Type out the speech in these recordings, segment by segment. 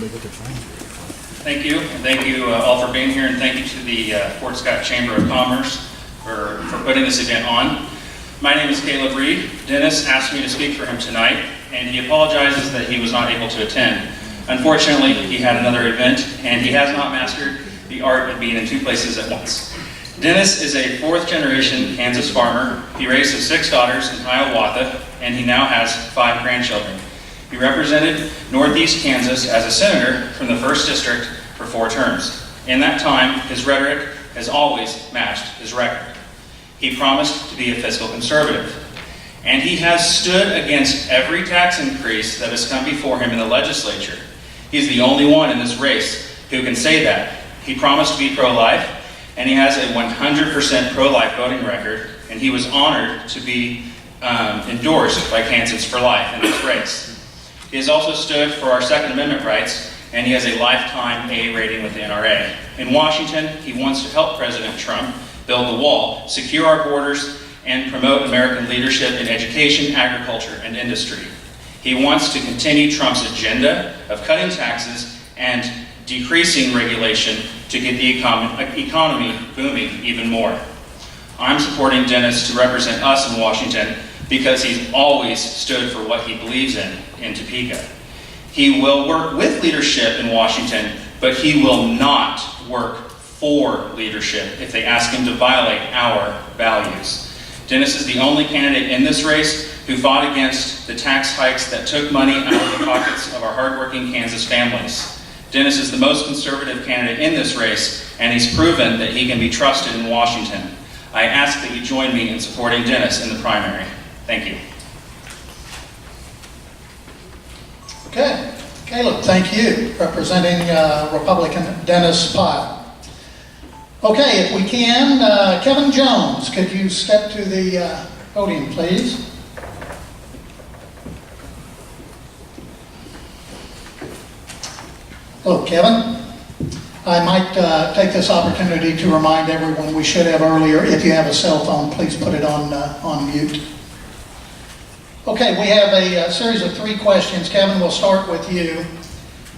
Thank you, and thank you all for being here, and thank you to the Fort Scott Chamber of Commerce for putting this event on. My name is Caleb Reed. Dennis asked me to speak for him tonight, and he apologizes that he was not able to attend. Unfortunately, he had another event, and he has not mastered the art of being in two places at once. Dennis is a fourth-generation Kansas farmer. He raised his 6 daughters in Hiawatha, and he now has 5 grandchildren. He represented Northeast Kansas as a senator from the 1st District for 4 terms. In that time, his rhetoric has always matched his record. He promised to be a fiscal conservative, and he has stood against every tax increase that has come before him in the legislature. He's the only one in this race who can say that. He promised to be pro-life, and he has a 100% pro-life voting record, and he was honored to be endorsed by Kansans for Life in this race. He has also stood for our Second Amendment rights, and he has a lifetime A rating with the NRA. In Washington, he wants to help President Trump build the wall, secure our borders, and promote American leadership in education, agriculture, and industry. He wants to continue Trump's agenda of cutting taxes and decreasing regulation to get the economy booming even more. I'm supporting Dennis to represent us in Washington because he's always stood for what he believes in Topeka. He will work with leadership in Washington, but he will not work for leadership if they ask him to violate our values. Dennis is the only candidate in this race who fought against the tax hikes that took money out of the pockets of our hardworking Kansas families. Dennis is the most conservative candidate in this race, and he's proven that he can be trusted in Washington. I ask that you join me in supporting Dennis in the primary. Thank you. Okay, Caleb, thank you, representing Republican Dennis Pyle. Okay, if we can, Kevin Jones, could you step to the podium, please? Hello, Kevin. I might take this opportunity to remind everyone we should have earlier, if you have a cell phone, please put it on mute. Okay, we have a series of 3 questions. Kevin, we'll start with you.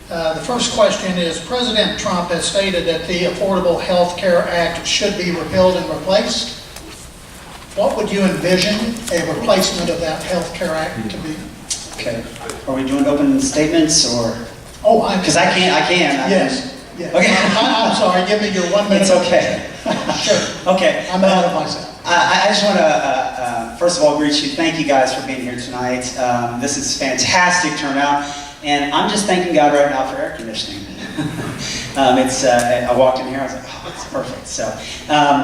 The first question is, President Trump has stated that the Affordable Health Care Act should be repealed and replaced. What would you envision a replacement of that Health Care Act to be? Okay. Are we doing open statements or? Oh, because I can. Yes. Yes. Okay. I'm sorry. Give me your 1 minute. It's okay. Sure. Okay. I'm ahead of myself. I just want to, first of all, greet you. Thank you guys for being here tonight. This is fantastic turnout, and I'm just thanking God right now for air conditioning. I walked in here, I was like, oh, it's perfect. So,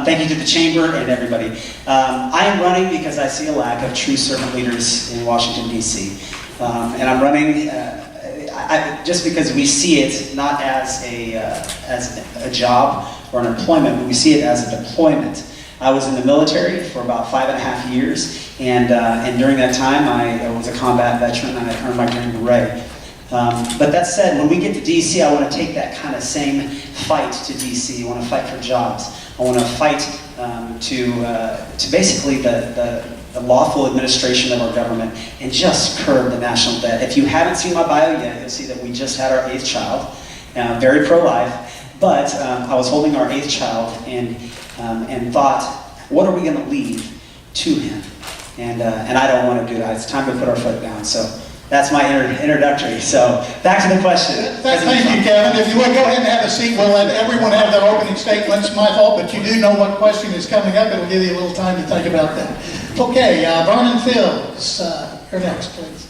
thank you to the chamber and everybody. I am running because I see a lack of true servant leaders in Washington, D.C. And I'm running just because we see it not as a job or an employment, but we see it as a deployment. I was in the military for about 5.5 years, and during that time I was a combat veteran and I earned my Green Beret. But that said, when we get to DC, I want to take that kind of same fight to DC. I want to fight for jobs. I want to fight to basically the lawful administration of our government and just curb the national debt. If you haven't seen my bio yet, you'll see that we just had our 8th child, very pro-life, but I was holding our 8th child and thought, what are we going to leave to him? And I don't want to do that. It's time to put our foot down. So that's my introductory. So back to the question. Thank you, Kevin. If you would go ahead and have a seat, we'll let everyone have their opening statements. My fault, but you do know what question is coming up. It'll give you a little time to think about that. Okay, Vernon Fields, you're next, please.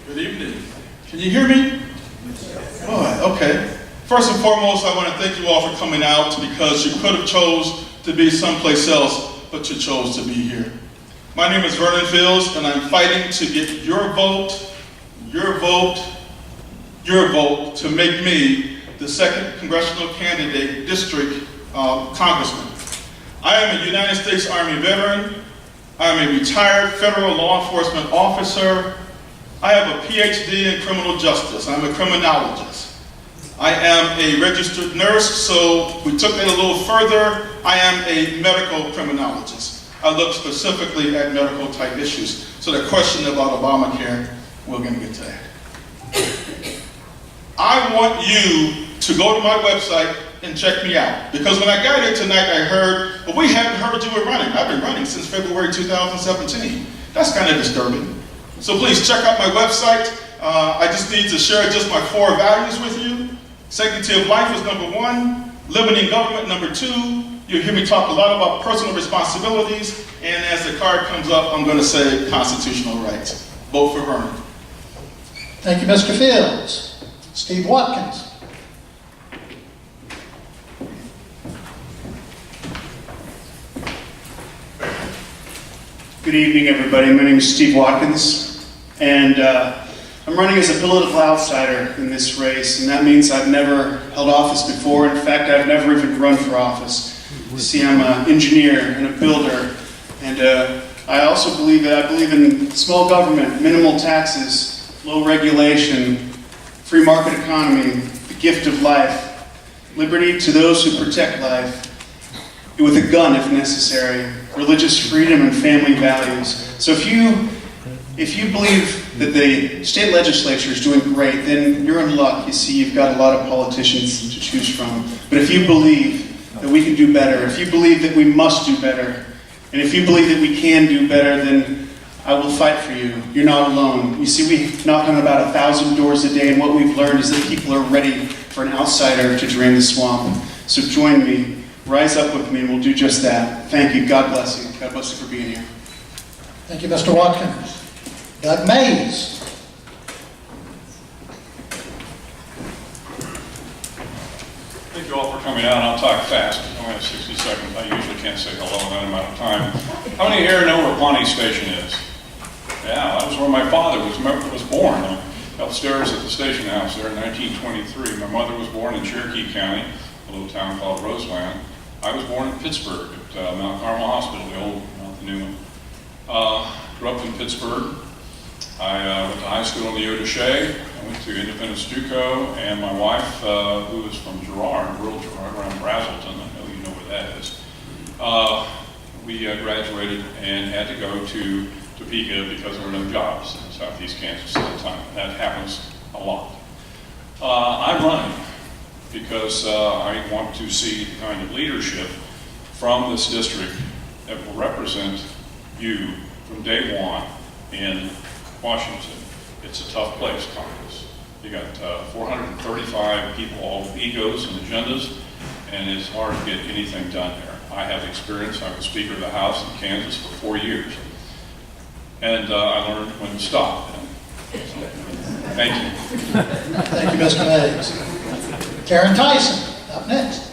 Good evening. Can you hear me? All right, okay. First and foremost, I want to thank you all for coming out because you could have chose to be someplace else, but you chose to be here. My name is Vernon Fields, and I'm fighting to get your vote to make me the 2nd Congressional Candidate District Congressman. I am a United States Army veteran. I am a retired federal law enforcement officer. I have a PhD in criminal justice. I'm a criminologist. I am a registered nurse, so we took it a little further. I am a medical criminologist. I look specifically at medical type issues. So the question about Obamacare, we're going to get to that. I want you to go to my website and check me out. Because when I got here tonight, I heard, well, we haven't heard you were running. I've been running since February 2017. That's kind of disturbing. So please check out my website. I just need to share just my 4 values with you. Sanctity of life is number 1. Limiting government, number 2. You'll hear me talk a lot about personal responsibilities. And as the card comes up, I'm going to say constitutional rights. Vote for Vernon. Thank you, Mr. Fields. Steve Watkins. Good evening, everybody. My name is Steve Watkins, and I'm running as a political outsider in this race, and that means I've never held office before. In fact, I've never even run for office. You see, I'm an engineer and a builder, and I also believe in small government, minimal taxes, low regulation, free market economy, the gift of life, liberty to those who protect life, with a gun if necessary, religious freedom and family values. So if you believe that the state legislature is doing great, then you're in luck. You see, you've got a lot of politicians to choose from. But if you believe that we can do better, if you believe that we must do better, and if you believe that we can do better, then I will fight for you. You're not alone. You see, we knock on about 1,000 doors a day, and what we've learned is that people are ready for an outsider to drain the swamp. So join me. Rise up with me, and we'll do just that. Thank you. God bless you. God bless you for being here. Thank you, Mr. Watkins. Doug Mays. Thank you all for coming out. I'll talk fast. I only have 60 seconds. I usually can't say hello in that amount of time. How many here know where Pawnee Station is? Yeah, that was where my father was born, upstairs at the station house there in 1923. My mother was born in Cherokee County, a little town called Roseland. I was born in Pittsburgh at Mount Carmel Hospital, the old, not the new one. Grew up in Pittsburgh. I went to high school in the Odyssey. I went to Independence JUCO, and my wife, who is from Girard, rural Girard, around Brazelton, I know you know where that is. We graduated and had to go to Topeka because there were no jobs in southeast Kansas at the time. That happens a lot. I'm running because I want to see the kind of leadership from this district that will represent you from day one in Washington. It's a tough place, Congress. You got 435 people, all with egos and agendas, and it's hard to get anything done there. I have experience. I was Speaker of the House in Kansas for 4 years, and I learned when to stop. So, thank you. Thank you, Mr. Mays. Karen Tyson, up next.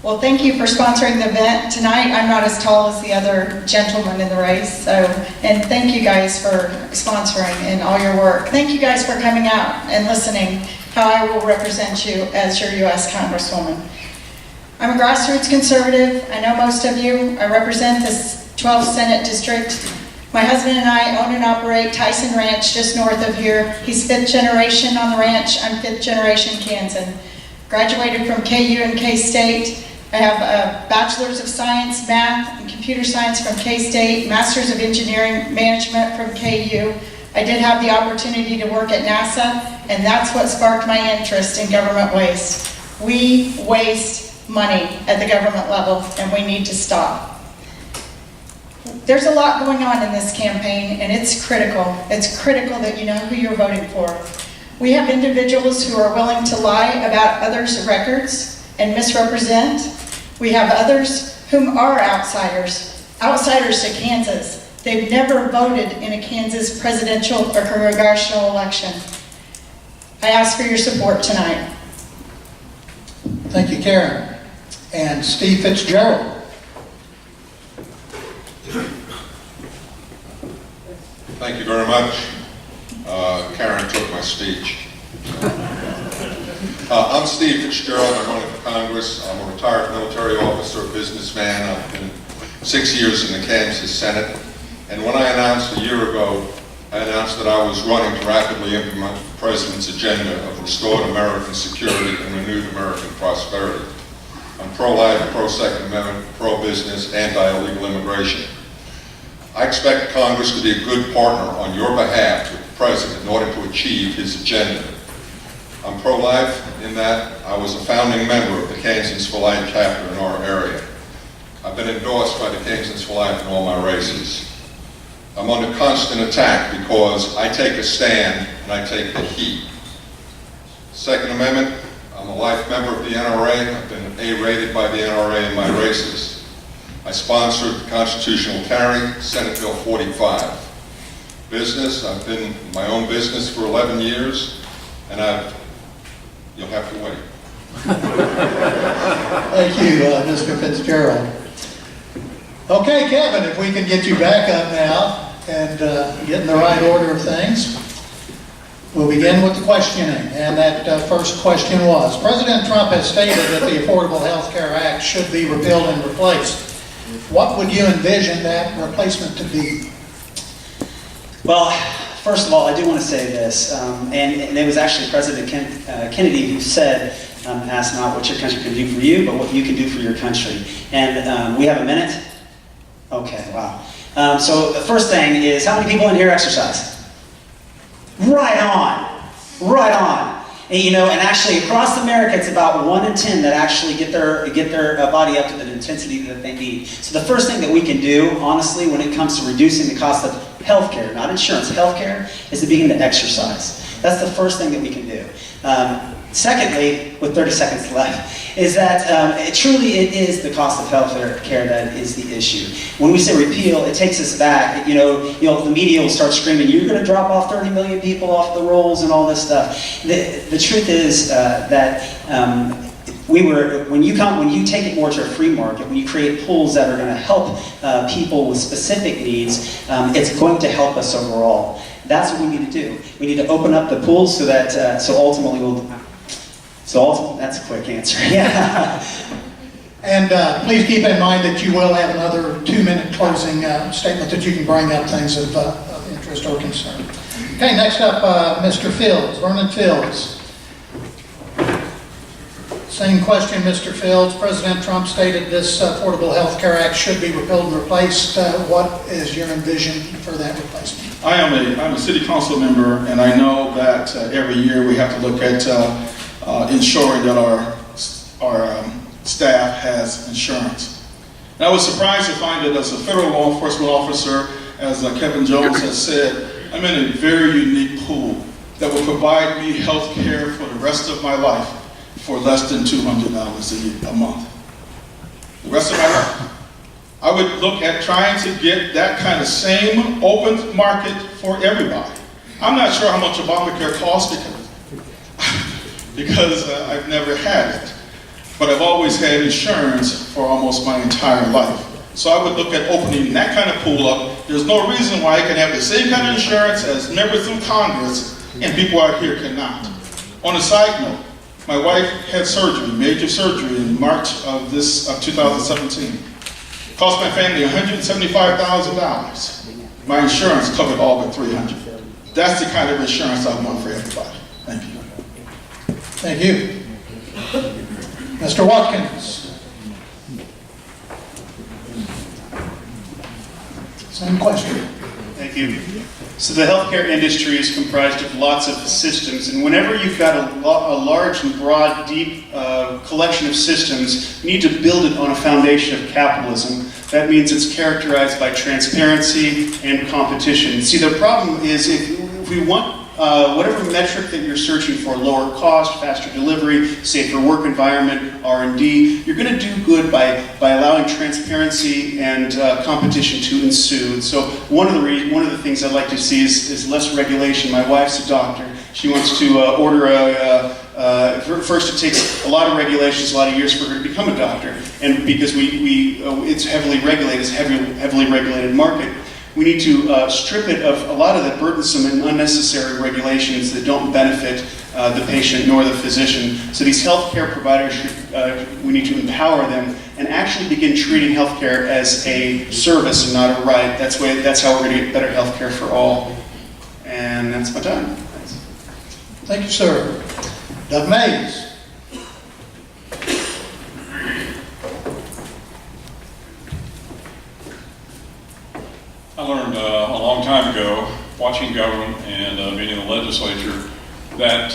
Well, thank you for sponsoring the event tonight. I'm not as tall as the other gentlemen in the race, and thank you guys for sponsoring and all your work. Thank you guys for coming out and listening how I will represent you as your U.S. Congresswoman. I'm a grassroots conservative. I know most of you. I represent this 12th Senate District. My husband and I own and operate Tyson Ranch just north of here. He's 5th generation on the ranch. I'm 5th generation Kansan. Graduated from KU and K-State. I have a Bachelor's of Science, Math, and Computer Science from K-State, Master's of Engineering Management from KU. I did have the opportunity to work at NASA, and that's what sparked my interest in government waste. We waste money at the government level, and we need to stop. There's a lot going on in this campaign, and it's critical. It's critical that you know who you're voting for. We have individuals who are willing to lie about others' records and misrepresent. We have others whom are outsiders to Kansas. They've never voted in a Kansas presidential or congressional election. I ask for your support tonight. Thank you, Karen. And Steve Fitzgerald. Thank you very much. Karen took my speech. I'm Steve Fitzgerald. I'm running for Congress. I'm a retired military officer, businessman. I've been 6 years in the Kansas Senate. And when I announced a year ago, I announced that I was running to rapidly implement the President's agenda of restored American security and renewed American prosperity. I'm pro-life, pro-Second Amendment, pro-business, anti-illegal immigration. I expect Congress to be a good partner on your behalf with the President in order to achieve his agenda. I'm pro-life in that I was a founding member of the Kansans for Life chapter in our area. I've been endorsed by the Kansans for Life in all my races. I'm under constant attack because I take a stand and I take the heat. Second Amendment, I'm a life member of the NRA. I've been A-rated by the NRA in my races. I sponsored the constitutional carry, Senate Bill 45. Business, I've been in my own business for 11 years, and you'll have to wait. Thank you, Mr. Fitzgerald. Okay, Kevin, if we can get you back up now and get in the right order of things. We'll begin with the questioning, and that first question was, President Trump has stated that the Affordable Health Care Act should be repealed and replaced. What would you envision that replacement to be? Well, first of all, I do want to say this, and it was actually President Kennedy who said, ask not what your country can do for you, but what you can do for your country. And we have a minute? Okay, wow. So the first thing is, how many people in here exercise? Right on, right on. And, and actually across America, it's about 1 in 10 that actually get their body up to the intensity that they need. So the first thing that we can do, honestly, when it comes to reducing the cost of healthcare, not insurance, healthcare, is to begin to exercise. That's the first thing that we can do. Secondly, with 30 seconds left, is that it is the cost of health care that is the issue. When we say repeal, it takes us back. The media will start screaming, "You're going to drop off 30 million people off the rolls and all this stuff." The truth is that when you take it more to a free market, when you create pools that are going to help people with specific needs, it's going to help us overall. That's what we need to do. We need to open up the pools so that ultimately that's a quick answer. Yeah. And please keep in mind that you will have another 2-minute closing statement that you can bring up things of interest or concern. Okay, next up, Mr. Fields, Vernon Fields. Same question, Mr. Fields. President Trump stated this Affordable Health Care Act should be repealed and replaced. What is your envision for that replacement? I'm a city council member, and I know that every year we have to look at ensuring that our staff has insurance. And I was surprised to find that as a federal law enforcement officer, as Kevin Jones has said, I'm in a very unique pool that will provide me health care for the rest of my life for less than $200 a month. The rest of my life. I would look at trying to get that kind of same open market for everybody. I'm not sure how much Obamacare costs because I've never had it. But I've always had insurance for almost my entire life. So I would look at opening that kind of pool up. There's no reason why I can have the same kind of insurance as members of Congress and people out here cannot. On a side note, my wife had surgery, major surgery, in March of 2017. Cost my family $175,000. My insurance covered all but $300. That's the kind of insurance I want for everybody. Thank you. Thank you. Mr. Watkins. Same question. Thank you. So the healthcare industry is comprised of lots of systems, and whenever you've got a large and broad, deep collection of systems, you need to build it on a foundation of capitalism. That means it's characterized by transparency and competition. See, the problem is if we want whatever metric that you're searching for, lower cost, faster delivery, safer work environment, R&D, you're going to do good by allowing transparency and competition to ensue. And so one of the things I'd like to see is less regulation. My wife's a doctor. She wants to order first it takes a lot of regulations, a lot of years for her to become a doctor. And because it's heavily regulated, it's a heavily regulated market. We need to strip it of a lot of the burdensome and unnecessary regulations that don't benefit the patient nor the physician. So these healthcare providers, we need to empower them and actually begin treating healthcare as a service and not a right. That's how we're going to get better healthcare for all. And that's my time. Thanks. Thank you, sir. Doug Mays. ago, watching government and being in the legislature, that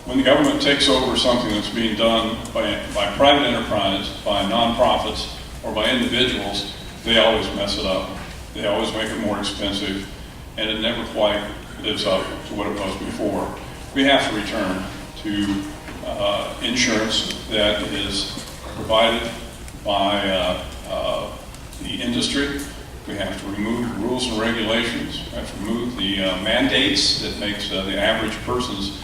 when the government takes over something that's being done by private enterprise, by nonprofits, or by individuals, they always mess it up. They always make it more expensive, and it never quite lives up to what it was before. We have to return to insurance that is provided by the industry. We have to remove rules and regulations. We have to remove the mandates that makes the average person's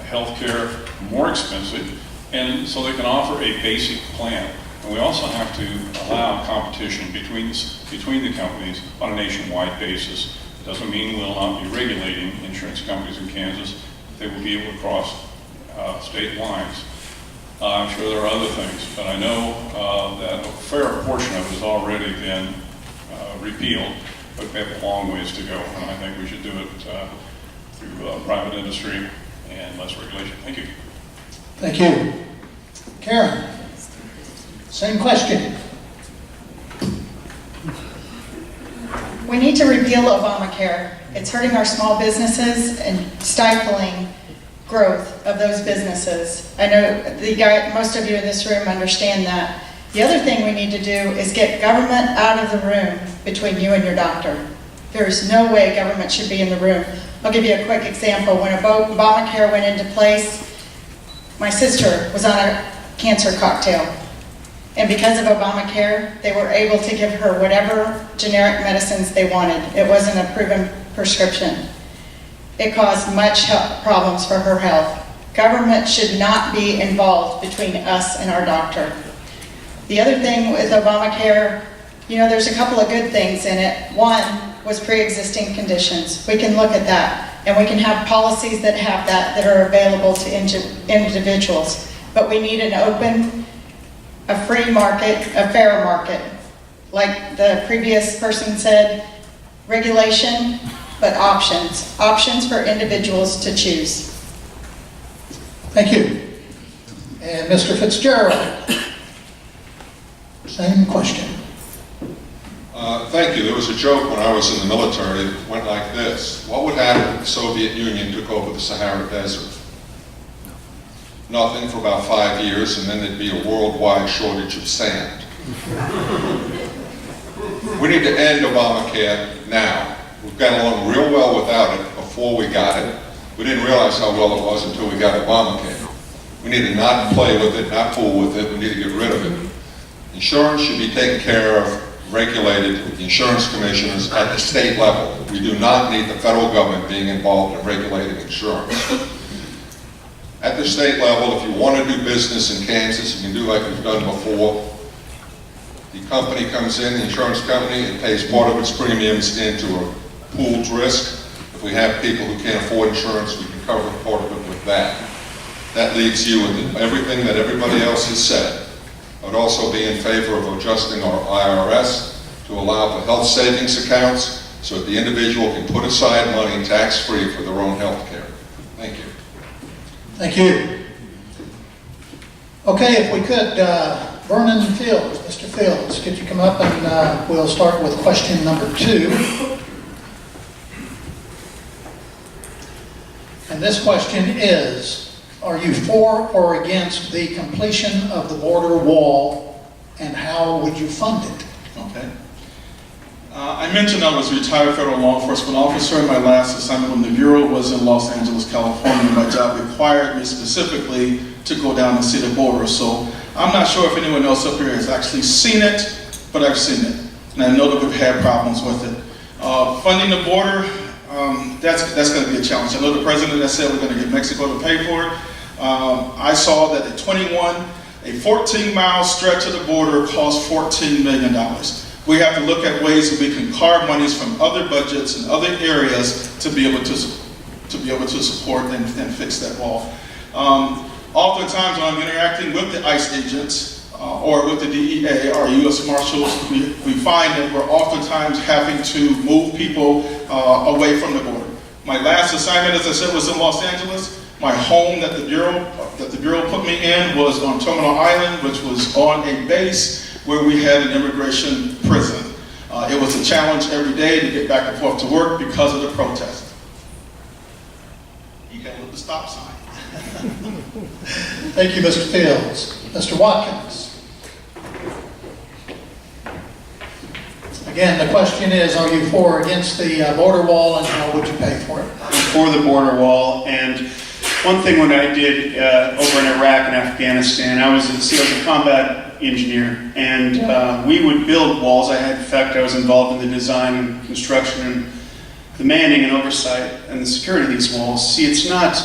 health care more expensive, and so they can offer a basic plan. And we also have to allow competition between the companies on a nationwide basis. It doesn't mean we'll not be regulating insurance companies in Kansas. They will be able to cross state lines. I'm sure there are other things, but I know that a fair portion of it has already been repealed, but we have a long ways to go, and I think we should do it through private industry and less regulation. Thank you. Thank you. Karen, same question. We need to repeal Obamacare. It's hurting our small businesses and stifling growth of those businesses. I know most of you in this room understand that. The other thing we need to do is get government out of the room between you and your doctor. There's no way government should be in the room. I'll give you a quick example. When Obamacare went into place, my sister was on a cancer cocktail. And because of Obamacare, they were able to give her whatever generic medicines they wanted. It wasn't a proven prescription. It caused much problems for her health. Government should not be involved between us and our doctor. The other thing with Obamacare, there's a couple of good things in it. One was pre-existing conditions. We can look at that, and we can have policies that have that are available to individuals. But we need an open, a free market, a fair market. Like the previous person said, regulation, but options. Options for individuals to choose. Thank you. And Mr. Fitzgerald, same question. Thank you. There was a joke when I was in the military that went like this. What would happen if the Soviet Union took over the Sahara Desert? Nothing for about 5 years, and then there'd be a worldwide shortage of sand. We need to end Obamacare now. We've got along real well without it before we got it. We didn't realize how well it was until we got Obamacare. We need to not play with it, not fool with it. We need to get rid of it. Insurance should be taken care of, regulated with the insurance commissioners at the state level. We do not need the federal government being involved in regulating insurance. At the state level, if you want to do business in Kansas, you can do like we've done before. The company comes in, the insurance company, it pays part of its premiums into a pooled risk. If we have people who can't afford insurance, we can cover part of it with that. That leaves you with everything that everybody else has said. I would also be in favor of adjusting our IRS to allow for health savings accounts so that the individual can put aside money tax-free for their own health care. Thank you. Thank you. Okay, if we could, Vernon Fields, Mr. Fields, could you come up and we'll start with question number 2. And this question is, are you for or against the completion of the border wall, and how would you fund it? Okay. I mentioned I was a retired federal law enforcement officer. My last assignment with the Bureau was in Los Angeles, California. My job required me specifically to go down and see the border. So I'm not sure if anyone else up here has actually seen it, but I've seen it. And I know that we've had problems with it. Funding the border, that's going to be a challenge. I know the president has said we're going to get Mexico to pay for it. I saw that at 21, a 14-mile stretch of the border costs $14 million. We have to look at ways that we can carve monies from other budgets and other areas to be able to support and fix that wall. Oftentimes when I'm interacting with the ICE agents or with the DEA or U.S. Marshals, we find that we're oftentimes having to move people away from the border. My last assignment, as I said, was in Los Angeles. My home that the Bureau put me in was on Terminal Island, which was on a base where we had an immigration prison. It was a challenge every day to get back and forth to work because of the protest. You can look at the stop sign. Thank you, Mr. Fields. Mr. Watkins. Again, the question is, are you for or against the border wall, and how would you pay for it? For the border wall. And one thing when I did over in Iraq and Afghanistan, I was a combat engineer, and we would build walls. In fact, I was involved in the design and construction and the manning and oversight and the security of these walls. See, it's not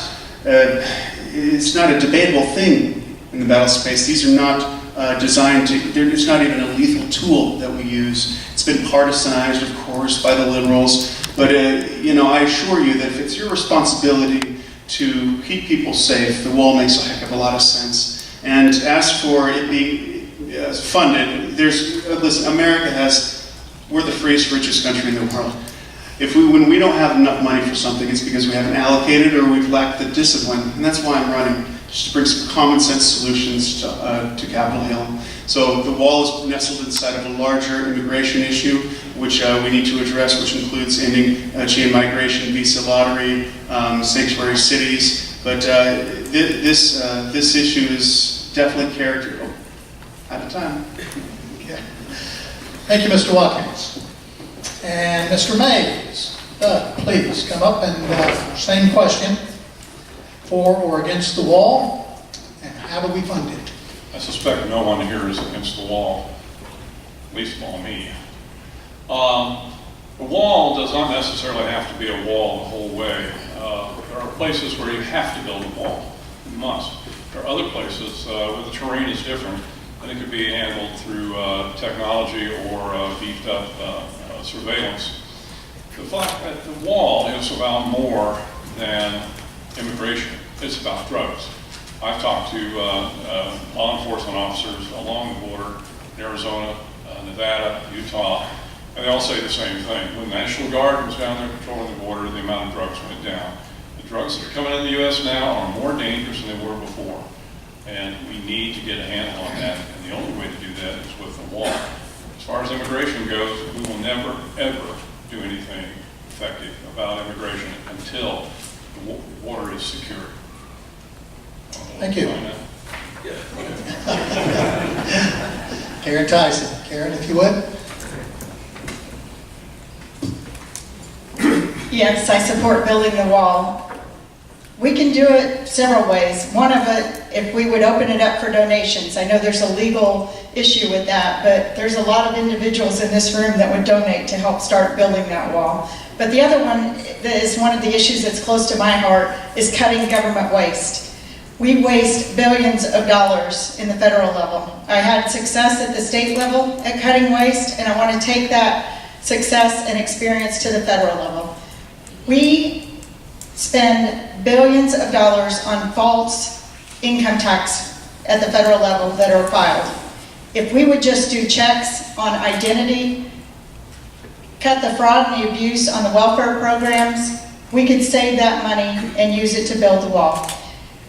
a debatable thing in the battle space. These are not designed to, it's not even a lethal tool that we use. It's been partisanized, of course, by the liberals. But, I assure you that if it's your responsibility to keep people safe, the wall makes a heck of a lot of sense. And as for it being funded, listen, we're the freest, richest country in the world. When we don't have enough money for something, it's because we haven't allocated or we've lacked the discipline. And that's why I'm running, just to bring some common sense solutions to Capitol Hill. So the wall is nestled inside of a larger immigration issue, which we need to address, which includes ending chain migration, visa lottery, sanctuary cities. But this issue is definitely character. Out of time. Okay. Thank you, Mr. Watkins. And Mr. Mays, please come up and same question. For or against the wall, and how do we fund it? I suspect no one here is against the wall, at least of all me. The wall does not necessarily have to be a wall the whole way. There are places where you have to build a wall. You must. There are other places where the terrain is different, and it could be handled through technology or beefed up surveillance. The fact that the wall is about more than immigration. It's about drugs. I've talked to law enforcement officers along the border in Arizona, Nevada, Utah, and they all say the same thing. When the National Guard was down there patrolling the border, the amount of drugs went down. The drugs that are coming in the U.S. now are more dangerous than they were before, and we need to get a handle on that, and the only way to do that is with the wall. As far as immigration goes, we will never, ever do anything effective about immigration until the water is secure. Thank you. Karen Tyson. Karen, if you would. Yes, I support building the wall. We can do it several ways. One of it, if we would open it up for donations. I know there's a legal issue with that, but there's a lot of individuals in this room that would donate to help start building that wall. But the other one that is one of the issues that's close to my heart is cutting government waste. We waste billions of dollars in the federal level. I had success at the state level at cutting waste, and I want to take that success and experience to the federal level. We spend billions of dollars on false income tax at the federal level that are filed. If we would just do checks on identity, cut the fraud and the abuse on the welfare programs, we could save that money and use it to build the wall.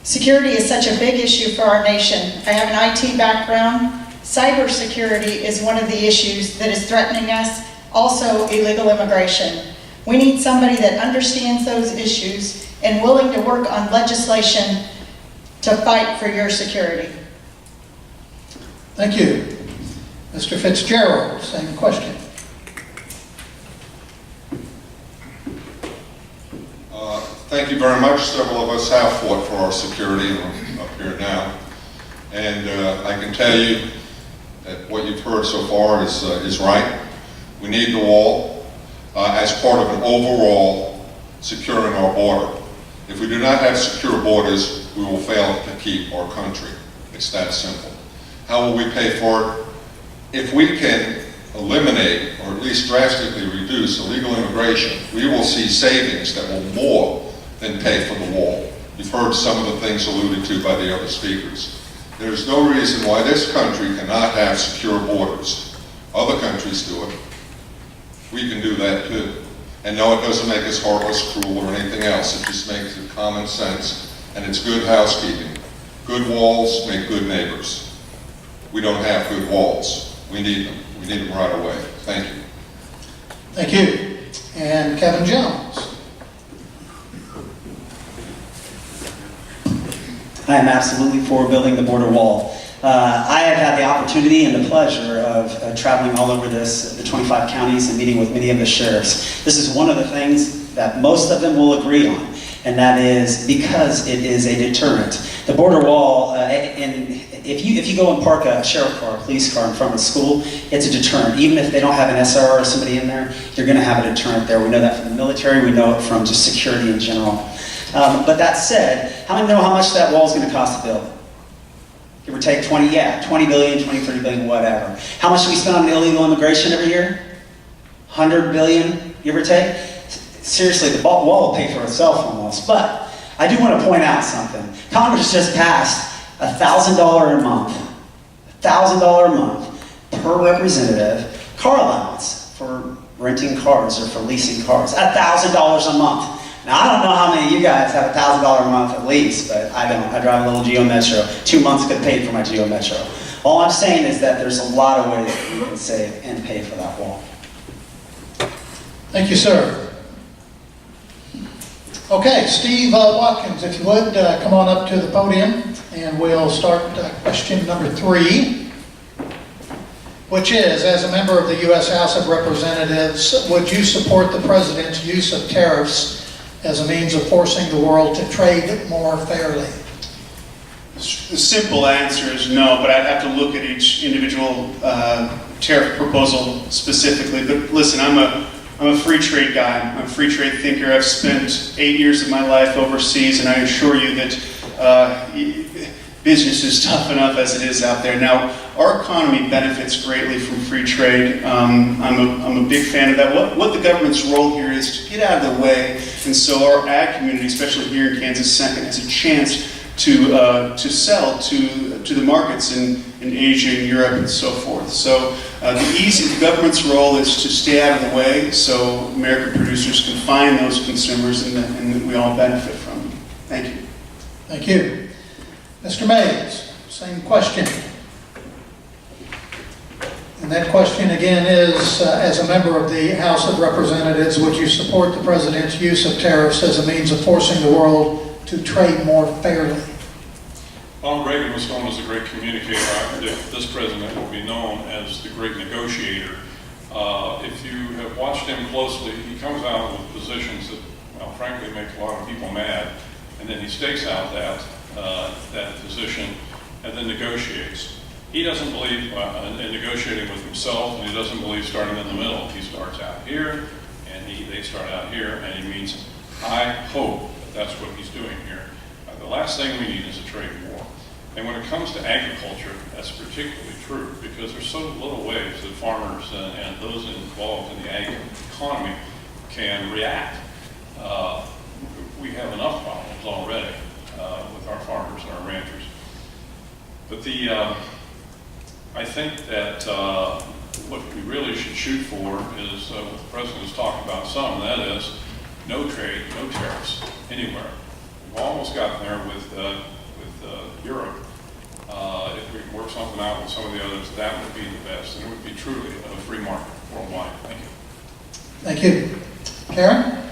Security is such a big issue for our nation. I have an IT background. Cybersecurity is one of the issues that is threatening us, also illegal immigration. We need somebody that understands those issues and willing to work on legislation to fight for your security. Thank you. Mr. Fitzgerald, same question. Thank you very much. Several of us have fought for our security, and I'm up here now. And I can tell you that what you've heard so far is right. We need the wall as part of an overall securing our border. If we do not have secure borders, we will fail to keep our country. It's that simple. How will we pay for it? If we can eliminate or at least drastically reduce illegal immigration, we will see savings that will more than pay for the wall. You've heard some of the things alluded to by the other speakers. There's no reason why this country cannot have secure borders. Other countries do it. We can do that too. And no, it doesn't make us heartless, cruel, or anything else. It just makes it common sense, and it's good housekeeping. Good walls make good neighbors. We don't have good walls. We need them. We need them right away. Thank you. Thank you. And Kevin Jones. I am absolutely for building the border wall. I have had the opportunity and the pleasure of traveling all over the 25 counties and meeting with many of the sheriffs. This is one of the things that most of them will agree on, and that is because it is a deterrent. The border wall, and if you go and park a sheriff car, a police car in front of a school, it's a deterrent. Even if they don't have an SRR or somebody in there, you're going to have a deterrent there. We know that from the military. We know it from just security in general. But that said, how many know how much that wall is going to cost to build? Give or take 20 billion, 20, 30 billion, whatever. How much do we spend on illegal immigration every year? 100 billion, give or take? Seriously, the wall will pay for itself almost. But I do want to point out something. Congress just passed $1,000 a month, $1,000 a month per representative car allowance for renting cars or for leasing cars. $1,000 a month. Now, I don't know how many of you guys have $1,000 a month at least, but I don't. I drive a little Geo Metro. 2 months could pay for my Geo Metro. All I'm saying is that there's a lot of ways that you can save and pay for that wall. Thank you, sir. Okay, Steve Watkins, if you would, come on up to the podium, and we'll start question number 3, which is, as a member of the U.S. House of Representatives, would you support the President's use of tariffs as a means of forcing the world to trade more fairly? The simple answer is no, but I'd have to look at each individual tariff proposal specifically. But listen, I'm a free trade guy. I'm a free trade thinker. I've spent 8 years of my life overseas, and I assure you that business is tough enough as it is out there. Now, our economy benefits greatly from free trade. I'm a big fan of that. What the government's role here is to get out of the way, and so our ag community, especially here in Kansas, second, has a chance to sell to the markets in Asia and Europe and so forth. So the government's role is to stay out of the way so American producers can find those consumers and that we all benefit from them. Thank you. Thank you. Mr. Mays, same question. And that question again is, as a member of the House of Representatives, would you support the President's use of tariffs as a means of forcing the world to trade more fairly? Ronald Reagan was known as a great communicator. I predict this president will be known as the great negotiator. If you have watched him closely, he comes out with positions that, well, frankly, make a lot of people mad, and then he stakes out that position and then negotiates. He doesn't believe in negotiating with himself, and he doesn't believe starting in the middle. He starts out here, and they start out here, and he means, I hope that that's what he's doing here. The last thing we need is a trade war. And when it comes to agriculture, that's particularly true, because there's so little ways that farmers and those involved in the ag economy can react. We have enough problems already with our farmers and our ranchers. But I think that what we really should shoot for is what the President has talked about some, and that is no trade, no tariffs anywhere. We've almost gotten there with Europe. If we can work something out with some of the others, that would be the best, and it would be truly a free market worldwide. Thank you. Thank you. Karen?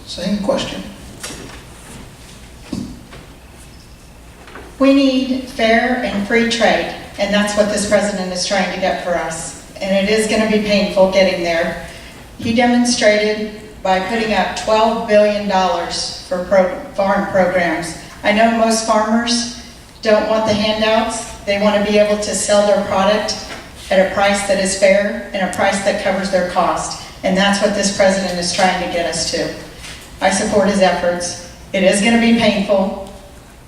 Same question. We need fair and free trade, and that's what this president is trying to get for us. And it is going to be painful getting there. He demonstrated by putting up $12 billion for farm programs. I know most farmers don't want the handouts. They want to be able to sell their product at a price that is fair and a price that covers their cost. And that's what this president is trying to get us to. I support his efforts. It is going to be painful,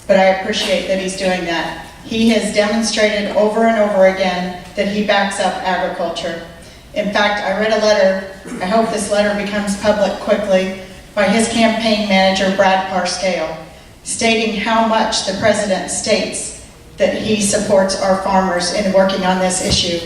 but I appreciate that he's doing that. He has demonstrated over and over again that he backs up agriculture. In fact, I read a letter, I hope this letter becomes public quickly, by his campaign manager, Brad Parscale, stating how much the president states that he supports our farmers in working on this issue.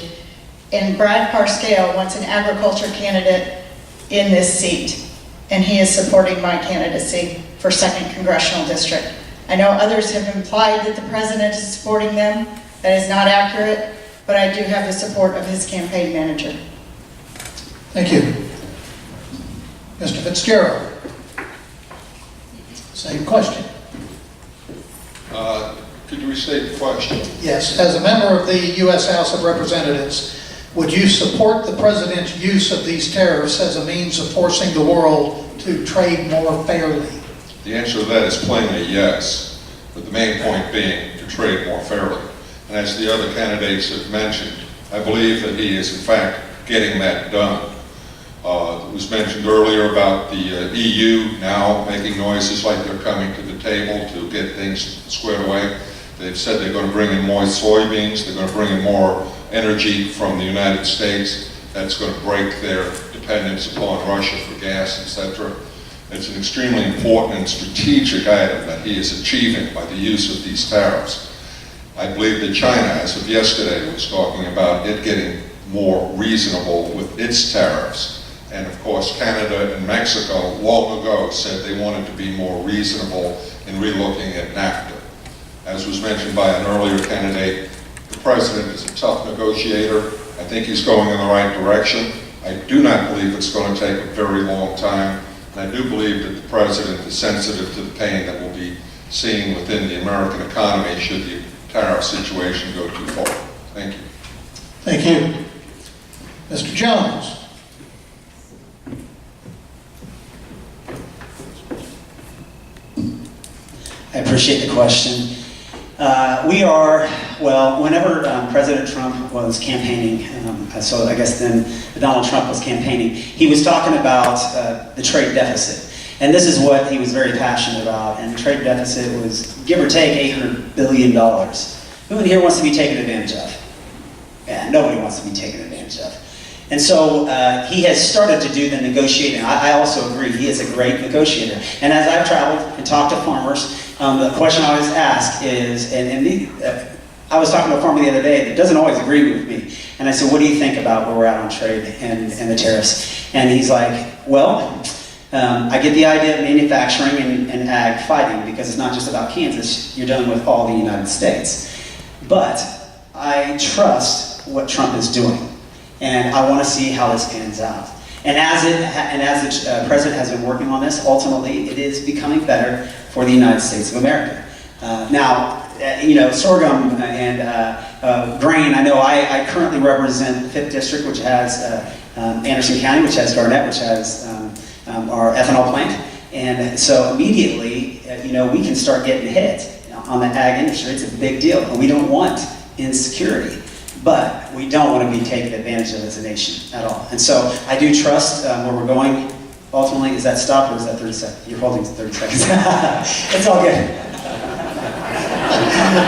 And Brad Parscale wants an agriculture candidate in this seat, and he is supporting my candidacy for 2nd Congressional District. I know others have implied that the president is supporting them. That is not accurate, but I do have the support of his campaign manager. Thank you. Mr. Fitzgerald? Same question. Could you restate the question? Yes, as a member of the U.S. House of Representatives, would you support the President's use of these tariffs as a means of forcing the world to trade more fairly? The answer to that is plainly yes, with the main point being to trade more fairly. And as the other candidates have mentioned, I believe that he is in fact getting that done. It was mentioned earlier about the EU now making noises like they're coming to the table to get things squared away. They've said they're going to bring in more soybeans, they're going to bring in more energy from the United States. That's going to break their dependence upon Russia for gas, etc. It's an extremely important and strategic item that he is achieving by the use of these tariffs. I believe that China, as of yesterday, was talking about it getting more reasonable with its tariffs. And of course, Canada and Mexico long ago said they wanted to be more reasonable in relooking at NAFTA. As was mentioned by an earlier candidate, the President is a tough negotiator. I think he's going in the right direction. I do not believe it's going to take a very long time. And I do believe that the President is sensitive to the pain that we'll be seeing within the American economy should the tariff situation go too far. Thank you. Thank you. Mr. Jones? I appreciate the question. Whenever President Trump was campaigning, so I guess then Donald Trump was campaigning, he was talking about the trade deficit. And this is what he was very passionate about. And the trade deficit was, give or take, $800 billion. Who in here wants to be taken advantage of? Yeah, nobody wants to be taken advantage of. And so he has started to do the negotiating. I also agree, he is a great negotiator. And as I've traveled and talked to farmers, the question I always ask is, I was talking to a farmer the other day that doesn't always agree with me. And I said, what do you think about where we're at on trade and the tariffs? And he's like, well, I get the idea of manufacturing and ag fighting because it's not just about Kansas, you're dealing with all the United States. But I trust what Trump is doing. And I want to see how this pans out. And as the President has been working on this, ultimately it is becoming better for the United States of America. Sorghum and grain, I know I currently represent the 5th District, which has Anderson County, which has Garnett, which has our ethanol plant. And so immediately, we can start getting hit on the ag industry. It's a big deal. And we don't want insecurity. But we don't want to be taken advantage of as a nation at all. And so I do trust where we're going. Ultimately, is that stop or is that 30 seconds? You're holding 30 seconds. It's all good.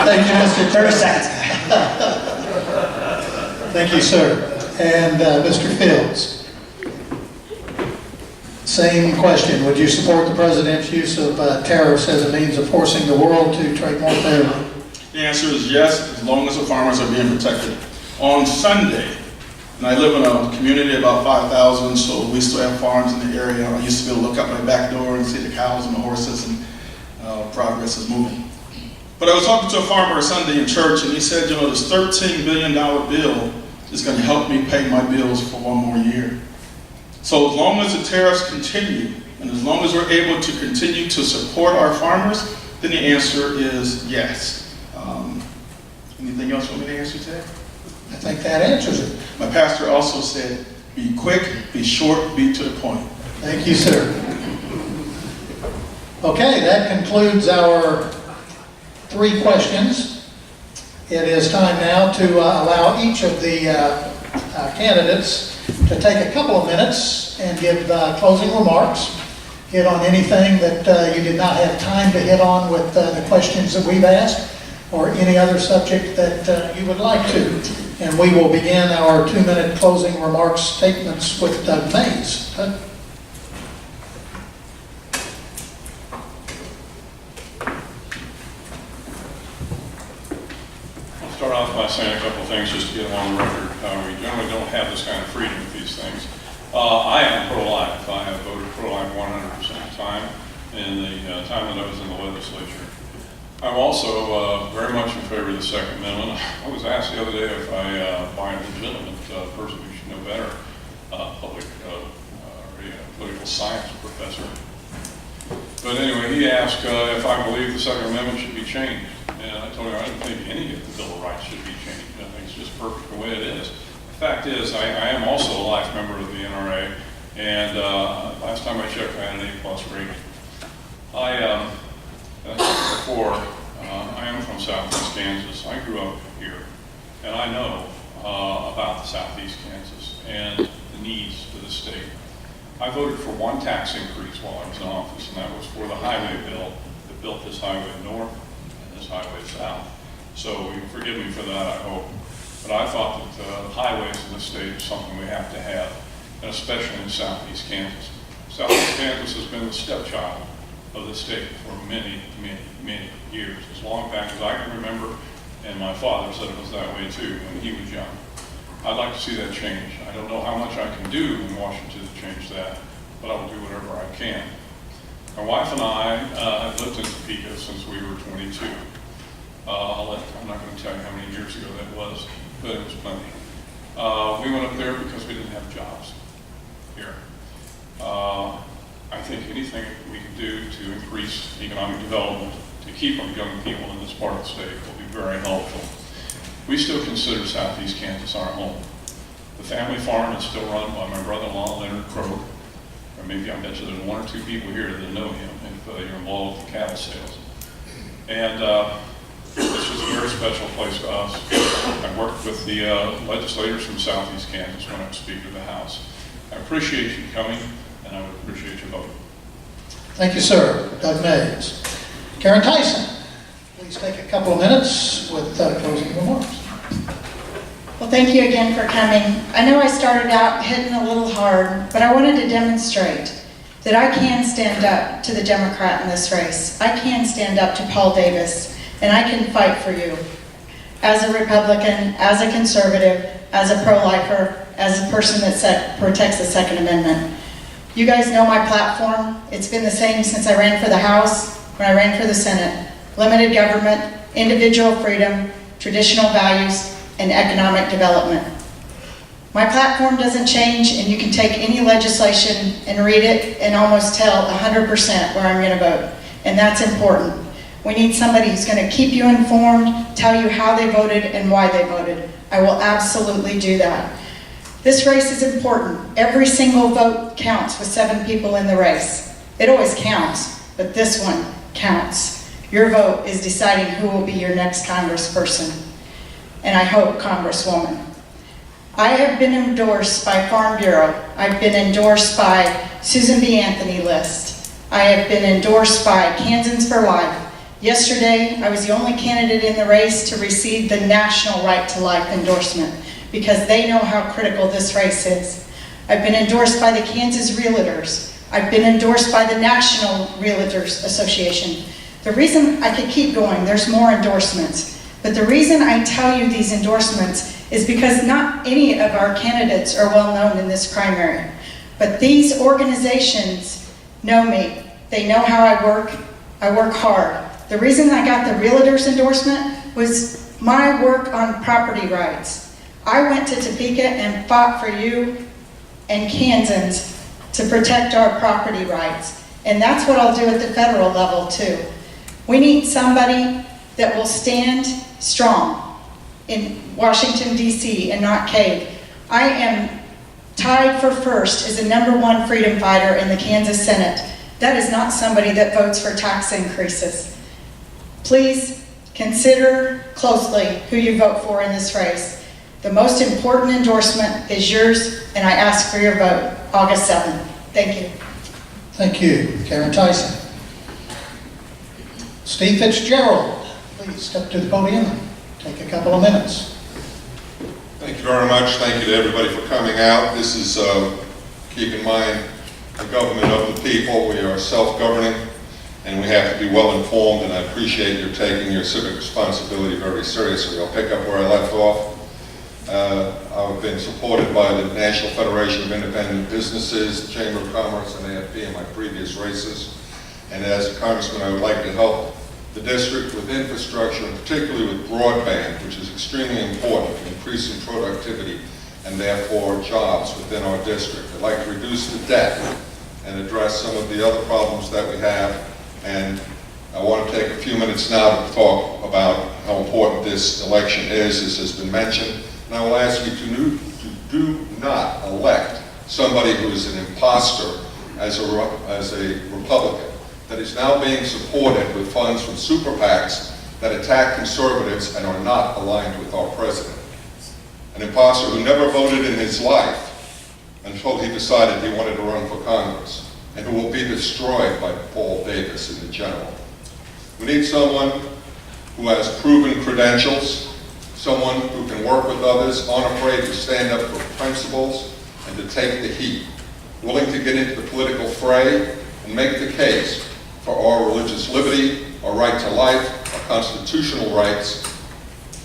Thank you, Mr. 30 seconds. Thank you, sir. And Mr. Fields? Same question. Would you support the President's use of tariffs as a means of forcing the world to trade more fairly? The answer is yes, as long as the farmers are being protected. On Sunday, and I live in a community of about 5,000, so we still have farms in the area. I used to be able to look out my back door and see the cows and the horses, and progress is moving. But I was talking to a farmer Sunday in church, and he said, this $13 billion bill is going to help me pay my bills for one more year. So as long as the tariffs continue, and as long as we're able to continue to support our farmers, then the answer is yes. Anything else you want me to answer today? I think that answers it. My pastor also said, be quick, be short, be to the point. Thank you, sir. Okay, that concludes our 3 questions. It is time now to allow each of the candidates to take a couple of minutes and give closing remarks, hit on anything that you did not have time to hit on with the questions that we've asked, or any other subject that you would like to. And we will begin our 2-minute closing remarks statements with Doug Mays. Doug? I'll start off by saying a couple things just to get them on the record. We generally don't have this kind of freedom with these things. I am pro-life. I have voted pro-life 100% of the time in the time that I was in the legislature. I'm also very much in favor of the Second Amendment. I was asked the other day if I buy a legitimate person who should know better, public political science professor. But anyway, he asked if I believe the Second Amendment should be changed. And I told him I didn't think any of the Bill of Rights should be changed. I think it's just perfect the way it is. The fact is, I am also a life member of the NRA, and last time I checked, I had an A+ rating. As I said before, I am from Southeast Kansas. I grew up here, and I know about Southeast Kansas and the needs for the state. I voted for one tax increase while I was in office, and that was for the highway bill that built this highway north and this highway south. So you forgive me for that, I hope. But I thought that highways in the state is something we have to have, and especially in Southeast Kansas. Southeast Kansas has been the stepchild of the state for many, many, many years, as long back as I can remember, and my father said it was that way too when he was young. I'd like to see that change. I don't know how much I can do in Washington to change that, but I will do whatever I can. My wife and I have lived in Topeka since we were 22. I'm not going to tell you how many years ago that was, but it was plenty. We went up there because we didn't have jobs here. I think anything we can do to increase economic development, to keep our young people in this part of the state will be very helpful. We still consider Southeast Kansas our home. The family farm is still run by my brother-in-law, Leonard Crow, or maybe I bet you there's one or two people here that know him if you're involved with cattle sales. And this is a very special place to us. I worked with the legislators from Southeast Kansas when I was Speaker of the House. I appreciate you coming, and I would appreciate your vote. Thank you, sir. Doug Mays. Karen Tyson, please take a couple of minutes with closing remarks. Well, thank you again for coming. I know I started out hitting a little hard, but I wanted to demonstrate that I can stand up to the Democrat in this race. I can stand up to Paul Davis, and I can fight for you. As a Republican, as a conservative, as a pro-lifer, as a person that protects the Second Amendment. You guys know my platform. It's been the same since I ran for the House, when I ran for the Senate. Limited government, individual freedom, traditional values, and economic development. My platform doesn't change, and you can take any legislation and read it and almost tell 100% where I'm going to vote. And that's important. We need somebody who's going to keep you informed, tell you how they voted and why they voted. I will absolutely do that. This race is important. Every single vote counts with 7 people in the race. It always counts, but this one counts. Your vote is deciding who will be your next congressperson, and I hope Congresswoman. I have been endorsed by Farm Bureau. I've been endorsed by Susan B. Anthony List. I have been endorsed by Kansans for Life. Yesterday, I was the only candidate in the race to receive the National Right to Life endorsement because they know how critical this race is. I've been endorsed by the Kansas Realtors. I've been endorsed by the National Realtors Association. The reason I could keep going, there's more endorsements, but the reason I tell you these endorsements is because not any of our candidates are well known in this primary, but these organizations know me. They know how I work hard. The reason I got the Realtors endorsement was my work on property rights. I went to Topeka and fought for you and Kansans to protect our property rights. And that's what I'll do at the federal level too. We need somebody that will stand strong in Washington, D.C. and not cave. I am tied for first as the #1 freedom fighter in the Kansas Senate. That is not somebody that votes for tax increases. Please consider closely who you vote for in this race. The most important endorsement is yours, and I ask for your vote, August 7th. Thank you. Thank you, Karen Tyson. Steve Fitzgerald, please step to the podium and take a couple of minutes. Thank you very much. Thank you to everybody for coming out. This is, keep in mind, the government of the people. We are self-governing, and we have to be well informed, and I appreciate your taking your civic responsibility very seriously. I'll pick up where I left off. I've been supported by the National Federation of Independent Businesses, the Chamber of Commerce, and AFP in my previous races. And as a congressman, I would like to help the district with infrastructure, and particularly with broadband, which is extremely important in increasing productivity and therefore jobs within our district. I'd like to reduce the debt and address some of the other problems that we have. And I want to take a few minutes now to talk about how important this election is, as has been mentioned. And I will ask you to do not elect somebody who is an imposter as a Republican that is now being supported with funds from super PACs that attack conservatives and are not aligned with our president. An imposter who never voted in his life until he decided he wanted to run for Congress, and who will be destroyed by Paul Davis in the general. We need someone who has proven credentials, someone who can work with others, unafraid to stand up for principles and to take the heat, willing to get into the political fray and make the case for our religious liberty, our right to life, our constitutional rights,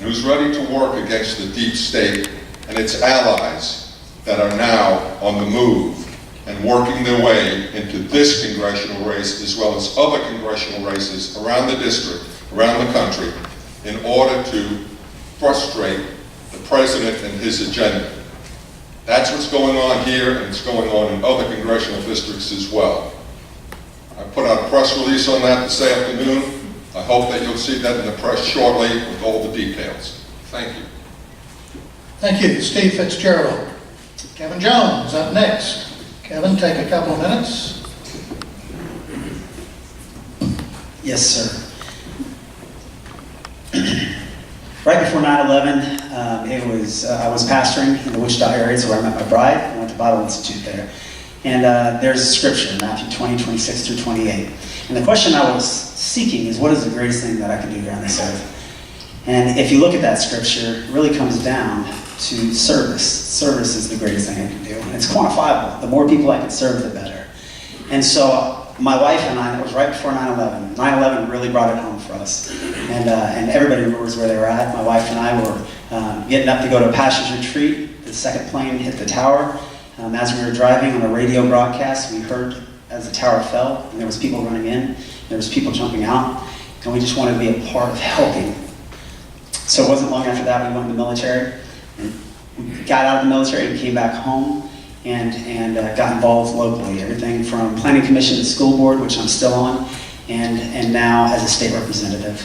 and who's ready to work against the deep state and its allies that are now on the move and working their way into this congressional race as well as other congressional races around the district, around the country, in order to frustrate the president and his agenda. That's what's going on here, and it's going on in other congressional districts as well. I put out a press release on that this afternoon. I hope that you'll see that in the press shortly with all the details. Thank you. Thank you, Steve Fitzgerald. Kevin Jones up next. Kevin, take a couple of minutes. Yes, sir. Right before 9/11, I was pastoring in the Wichita area, so where I met my bride. I went to Bible Institute there. And there's a scripture, Matthew 20, 26 through 28. And the question I was seeking is, what is the greatest thing that I can do here on this earth? And if you look at that scripture, it really comes down to service. Service is the greatest thing I can do. And it's quantifiable. The more people I can serve, the better. And so my wife and I, it was right before 9/11. 9/11 really brought it home for us. And everybody remembers where they were at. My wife and I were getting up to go to a pastor's retreat. The second plane hit the tower. As we were driving on a radio broadcast, we heard as the tower fell, and there was people running in, there was people jumping out, and we just wanted to be a part of helping. So it wasn't long after that we went in the military, and we got out of the military and came back home, and got involved locally. Everything from planning commission to school board, which I'm still on, and now as a state representative.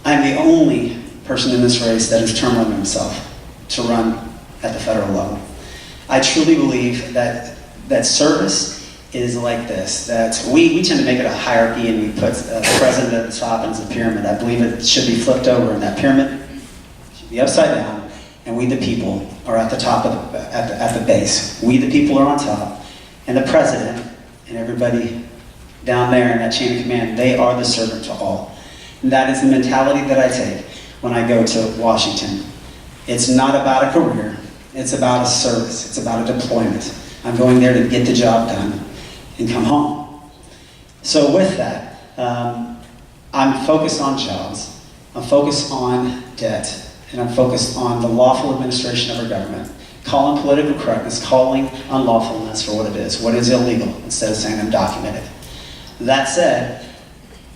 I'm the only person in this race that has term limited himself to run at the federal level. I truly believe that service is like this, that we tend to make it a hierarchy, and we put the president at the top and it's a pyramid. I believe it should be flipped over, and that pyramid should be upside down, and we the people are at the top of at the base. We the people are on top, and the president and everybody down there in that chain of command, they are the servant to all. And that is the mentality that I take when I go to Washington. It's not about a career. It's about a service. It's about a deployment. I'm going there to get the job done and come home. So with that, I'm focused on jobs. I'm focused on debt. And I'm focused on the lawful administration of our government. Calling political correctness, calling unlawfulness for what it is. What is illegal, instead of saying undocumented. That said,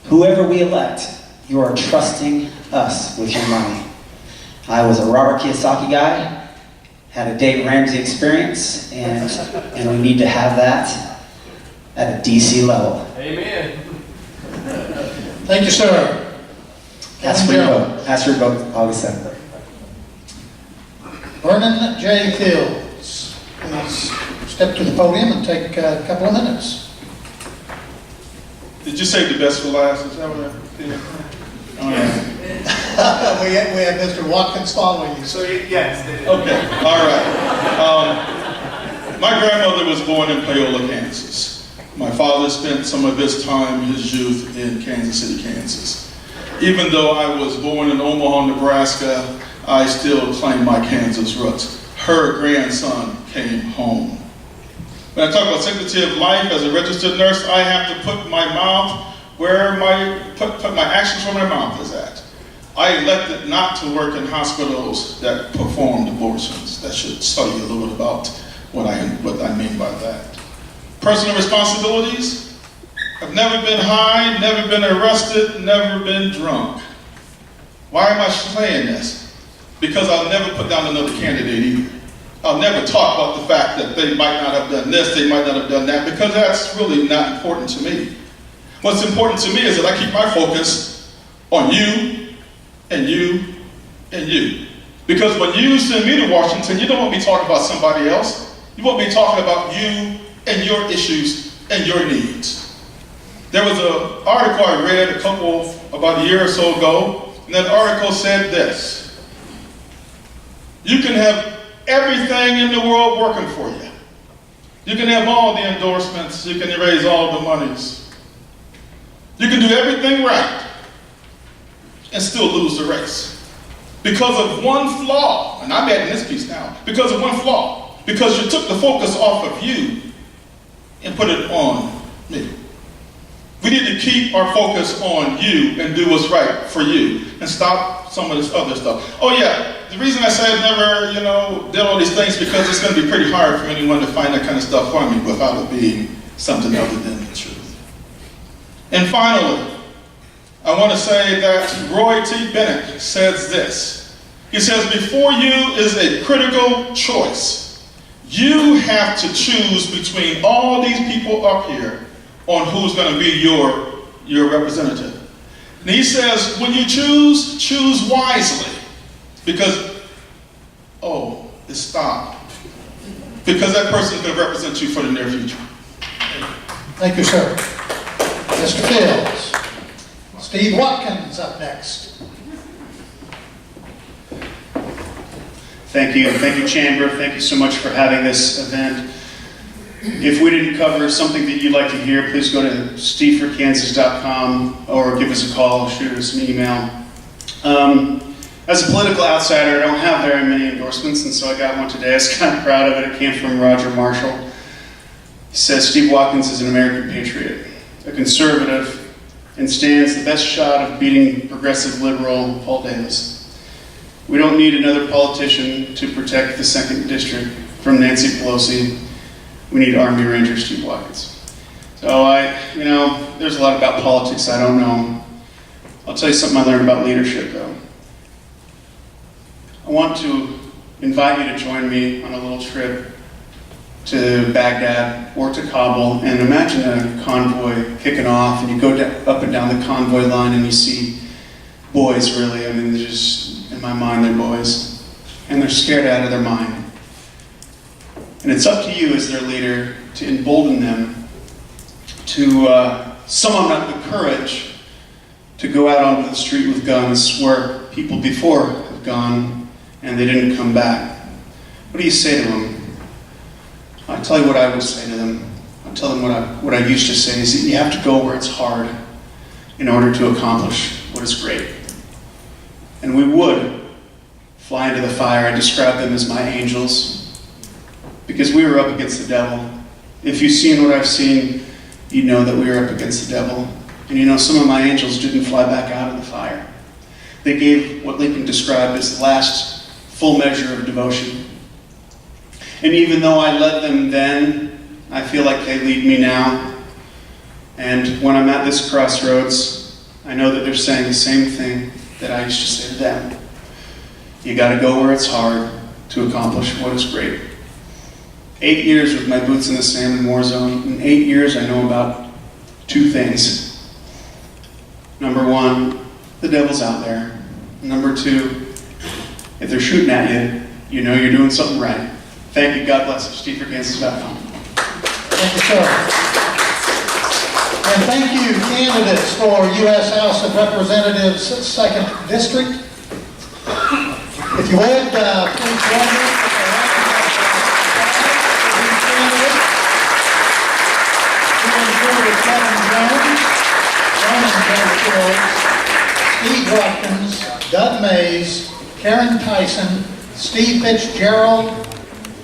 whoever we elect, you are trusting us with your money. I was a Robert Kiyosaki guy. Had a Dave Ramsey experience, and we need to have that at a DC level. Amen. Thank you, sir. Ask for your vote. Ask for your vote August 7th. Vernon J. Fields, please step to the podium and take a couple of minutes. Did you save the best for last? Is that what I did? Oh, yeah. we have Mr. Watkins following you. So, yes. Okay, all right. My grandmother was born in Paola, Kansas. My father spent some of his time, his youth, in Kansas City, Kansas. Even though I was born in Omaha, Nebraska, I still claim my Kansas roots. Her grandson came home. When I talk about sanctity of life as a registered nurse, I have to put my mouth where put my actions where my mouth is at. I elected not to work in hospitals that performed abortions. That should tell you a little bit about what I mean by that. Personal responsibilities. I've never been high, never been arrested, never been drunk. Why am I saying this? Because I'll never put down another candidate either. I'll never talk about the fact that they might not have done this, they might not have done that, because that's really not important to me. What's important to me is that I keep my focus on you and you and you. Because when you send me to Washington, you don't want me talking about somebody else. You want me talking about you and your issues and your needs. There was an article I read about a year or so ago, and that article said this: you can have everything in the world working for you. You can have all the endorsements, you can raise all the monies. You can do everything right and still lose the race. Because of one flaw, and I'm adding this piece now, because of one flaw, because you took the focus off of you and put it on me. We need to keep our focus on you and do what's right for you and stop some of this other stuff. Oh yeah, the reason I say I've never, did all these things because it's going to be pretty hard for anyone to find that kind of stuff for me without it being something other than the truth. And finally, I want to say that Roy T. Bennett says this. He says, before you is a critical choice. You have to choose between all these people up here on who's going to be your representative. And he says, when you choose wisely. Because, stop. Because that person is going to represent you for the near future. Thank you, sir. Mr. Fields. Steve Watkins up next. Thank you. Thank you, Chamber. Thank you so much for having this event. If we didn't cover something that you'd like to hear, please go to steveforkansas.com or give us a call, shoot us an email. As a political outsider, I don't have very many endorsements, and so I got one today. I was kind of proud of it. It came from Roger Marshall. He says, Steve Watkins is an American patriot, a conservative, and stands the best shot of beating progressive liberal Paul Davis. We don't need another politician to protect the 2nd District from Nancy Pelosi. We need Army Ranger Steve Watkins. So there's a lot about politics I don't know. I'll tell you something I learned about leadership though. I want to invite you to join me on a little trip to Baghdad or to Kabul, and imagine a convoy kicking off, and you go up and down the convoy line and you see boys, really. They're just, in my mind, they're boys. And they're scared out of their mind. And it's up to you as their leader to embolden them, to summon up the courage to go out onto the street with guns where people before have gone and they didn't come back. What do you say to them? I'll tell you what I would say to them. I'll tell them what I used to say is that you have to go where it's hard in order to accomplish what is great. And we would fly into the fire. I describe them as my angels because we were up against the devil. If you've seen what I've seen, you know that we were up against the devil. And some of my angels didn't fly back out of the fire. They gave what Lincoln described as the last full measure of devotion. And even though I led them then, I feel like they lead me now. And when I'm at this crossroads, I know that they're saying the same thing that I used to say to them. You got to go where it's hard to accomplish what is great. 8 years with my boots in the sand in war zone. In 8 years, I know about 2 things. Number 1, the devil's out there. Number 2, if they're shooting at you, you know you're doing something right. Thank you. God bless you. SteveForKansas.com. Thank you, sir. And thank you, candidates for U.S. House of Representatives, 2nd District. If you would, please join me. Steve Watkins, Doug Mays, Karen Tyson, Steve Fitzgerald,